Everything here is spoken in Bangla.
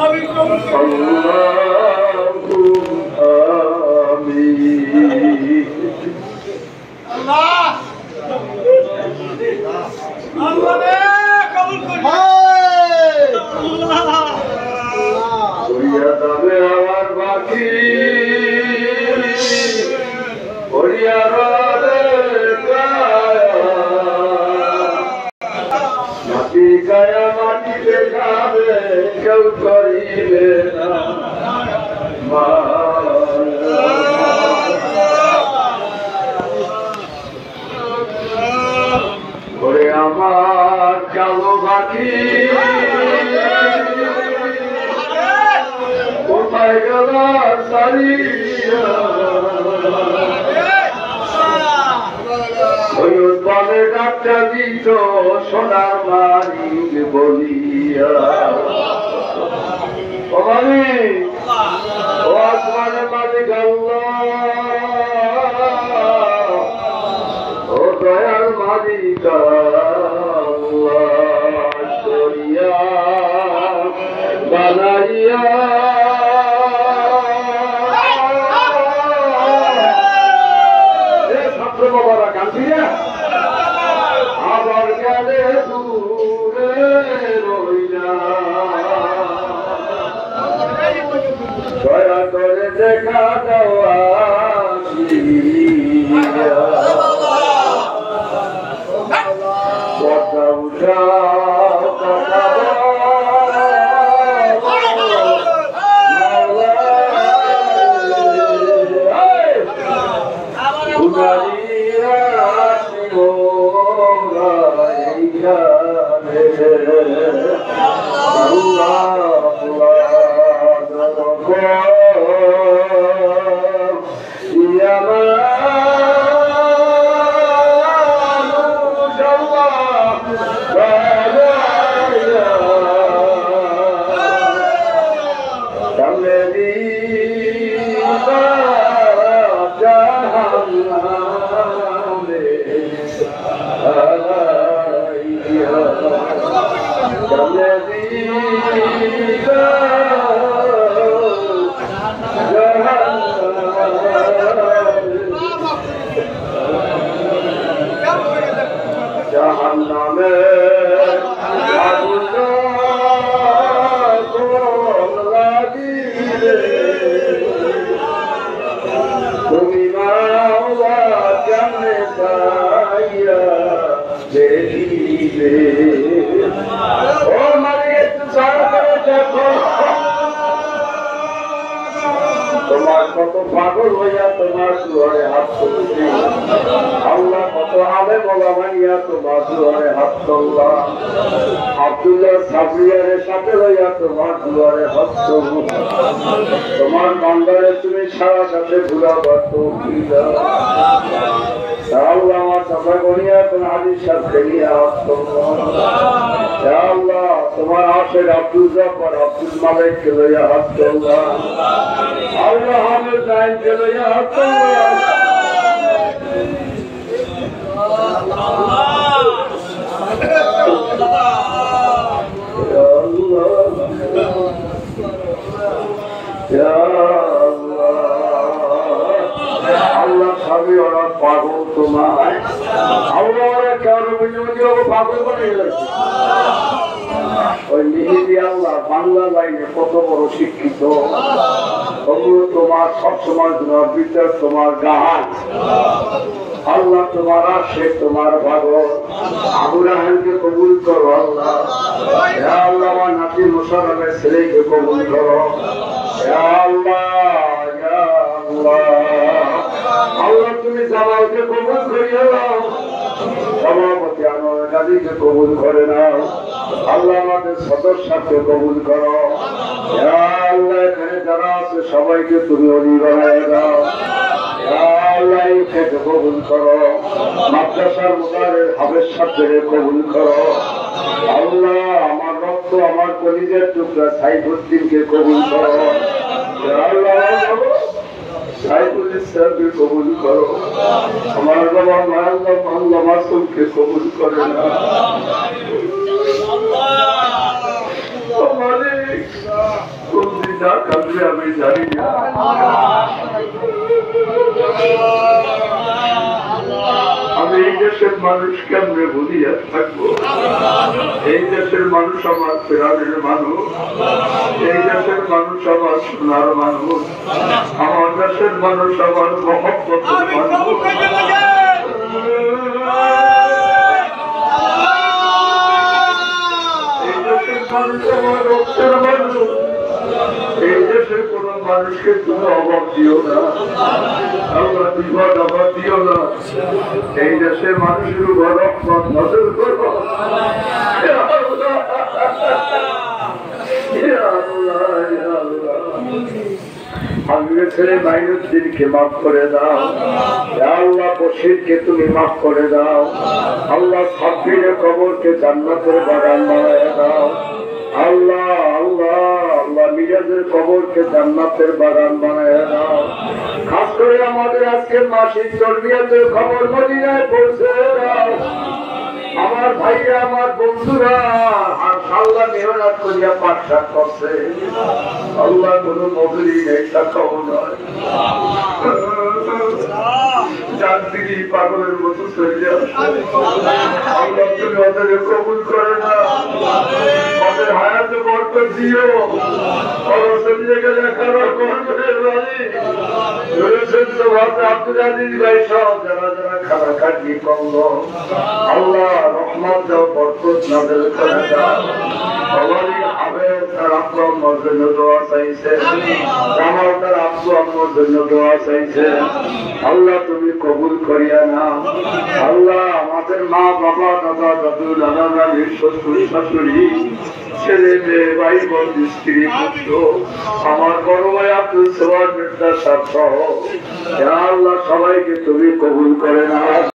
আমি আল্লাহ আল্লাহ রে কবুল করি ওরিয়া তবে আমার বাকি ওরিয়া রাধে মাটি গায়া মাটি দেখাবে কেউ করিবে না ওরে আমার কালো বাকি কোথায় গেল সারিয়া ওই উৎপাদে ডাক্তা দিত সোনার মালিক বলিয়া ও মালিক ও আসমানের মালিক আল্লাহ ও দয়াল মালিক আল্লাহ করিয়া বানাইয়া ছাত্র বাবারা কান্দিয়া আবার গেলে দূরে রইলা দয়া করে দেখা দেওয়া কথা উঠা তোমার কত পাগল হইয়া তোমার দুয়ারে হাত তুলছি আল্লাহ কত আলে বলা মানিয়া তোমার দুয়ারে হাত তুললা আব্দুল্লাহ সাবরিয়ারের সাথে হইয়া তোমার দুয়ারে হাত তুল তোমার বান্দারে তুমি সারা সাথে ঘুরাবার তো আল্লাহ আমার কথা করিয়া তোমার হাদির সাথে নিয়ে হাত তুললা আল্লাহ তোমার আশের আব্দুল জাফর আব্দুল মালিক কে লইয়া হাত তুললা আল্লাহ হামিদ নাইন কে লইয়া হাত তুললা আল্লাহ সবই ওরা পাগল তোমায় আল্লাহ ওরা কেন পাগল বানিয়ে গেছে ওই মেহেদি আল্লাহ বাংলা লাইনে কত বড় শিক্ষিত ওগুলো তোমার সবসময় তোমার বিচার তোমার গান আল্লাহ তোমার আসে তোমার ভাগল আবু রাহানকে কবুল করো আল্লাহ আল্লাহ আমার নাতি মুশারফের ছেলেকে কবুল করো আল্লাহ আল্লাহ তুমি জামালকে কবুল করিয়া দাও সভাপতি আনোয়ার গাজীকে কবুল করে নাও আল্লাহ আমাদের সদস্যকে কবুল করো আল্লাহ এখানে যারা আছে সবাইকে তুমি অলি বানায় দাও আল্লাহ খেতে কবুল করো মাদ্রাসার মুদারের হাবের সাথে কবুল করো আল্লাহ আমার রক্ত আমার কলিজের টুকরা সাইফুদ্দিনকে কবুল করো আল্লাহ সাইফুল ইসলামকে কবুল করো আমার বাবা মায়াল্লাহ আল্লাহ মাসুমকে কবুল করে না আমি জানি না। আমি এই দেশের মানুষ কেমনে বলিয়া থাকবো? এই দেশের মানুষ আমার প্রাণের মানুষ, এই দেশের মানুষ আমার সোনার মানুষ, আমার দেশের মানুষ আমার মহব্বতের মানুষ। এই দেশের মানুষ আমার রক্তের মানুষ। এই দেশের কোন মানুষকে তুমি অভাব দিও না, আল্লাহ বিপদ অভাব দিও না। এই দেশের মানুষের উপর রহমত নজর করো। ছেলে মাইনুদ্দিনকে মাফ করে দাও আল্লাহ, বশিরকে তুমি মাফ করে দাও আল্লাহ, সাব্বিরের কবরকে জান্নাতের বাগান বানায় দাও আল্লাহ। আল্লাহ আল্লাহ মিরাজের কবরকে জান্নাতের বাগান বানায় দাও। খাস করে আমাদের আজকের মাসিক তরবিয়াতের খবর মদিনায় পৌঁছে দাও। আমার ভাইরা আমার বন্ধুরা আর আল্লাহ মেহনত করিয়া পাঠশাক করছে আল্লাহ, কোনো মজুরি নেই, টাকাও নয়। চাকরি পাগলের মতো চলে আল্লাহ, তুমি ওদের কবুল করে না, ওদের হায়াতে বরকত দিও। ওরা চলে গেলে খারাপ করবে আব্দুল আজিজ ভাই সব যারা যারা খানা খাটি করলো আল্লাহ রহমত দাও, বরকত নাযিল করে দাও। সবারই হাবেব তার আব্বু আম্মার জন্য দোয়া চাইছে, জামাল তার আব্বু আম্মার জন্য দোয়া চাইছে আল্লাহ, তুমি কবুল করিয়া নাও আল্লাহ। আমাদের মা বাবা দাদা দাদু নানা নানি শ্বশুর শাশুড়ি ছেলে মেয়ে ভাই বোন স্ত্রী পুত্র আমার বড় ভাই আব্দুল সোহাগ মির্জা সাহেব সহ আল্লাহ সবাইকে তুমি কবুল করে নাও।